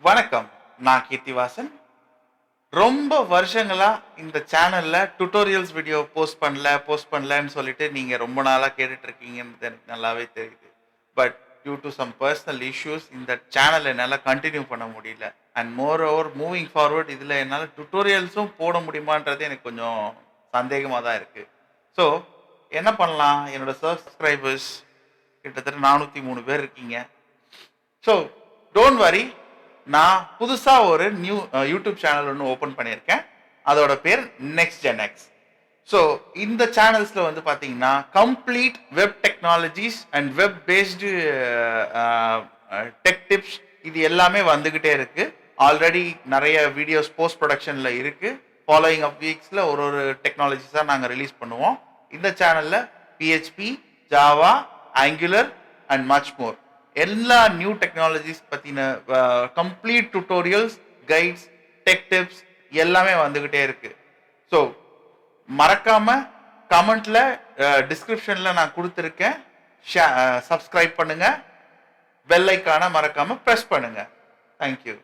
வணக்கம், நான் கீர்த்திவாசன். ரொம்ப வருஷங்களா இந்த சேனல்ல டுட்டோரியல்ஸ் வீடியோ போஸ்ட் பண்ணலன்னு சொல்லிட்டு நீங்க ரொம்ப நாளா கேட்டுட்டு இருக்கீங்கன்னு எனக்கு நல்லாவே தெரியுது. But due to some personal issues இந்த சேனல் என்னால் கண்டினியூ பண்ண முடியல. And moreover moving forward இதில் என்னால் டுட்டோரியல்ஸும் போட முடியுமான்றது எனக்கு கொஞ்சம் சந்தேகமாக தான் இருக்கு. ஸோ என்ன பண்ணலாம்? என்னோட சப்ஸ்கிரைபர்ஸ் கிட்டத்தட்ட 403 பேர் இருக்கீங்க. ஸோ டோன்ட் வரி, நான் புதுசாக ஒரு நியூ யூடியூப் சேனல் ஒன்று ஓப்பன் பண்ணியிருக்கேன். அதோட பேர் NextGenX. ஸோ இந்த சேனல்ஸில் வந்து பார்த்தீங்கன்னா complete web technologies and web based tech tips இது எல்லாமே வந்துக்கிட்டே இருக்கு. ஆல்ரெடி நிறைய வீடியோஸ் போஸ்ட் ப்ரொடக்ஷனில் இருக்கு. ஃபாலோயிங் அப் வீக்ஸில் ஒரு டெக்னாலஜிஸாக நாங்கள் ரிலீஸ் பண்ணுவோம். இந்த சேனலில் PHP, Java, angular and much more எல்லா நியூ டெக்னாலஜிஸ் பற்றின complete tutorials, guides, tech tips எல்லாமே வந்துக்கிட்டே இருக்கு. ஸோ மறக்காம கமெண்ட்ல டிஸ்கிரிப்ஷன்ல நான் கொடுத்துருக்கேன். சப்ஸ்கிரைப் பண்ணுங்க, பெல் ஐக்கானை மறக்காம ப்ரெஸ் பண்ணுங்க. தேங்க்யூ.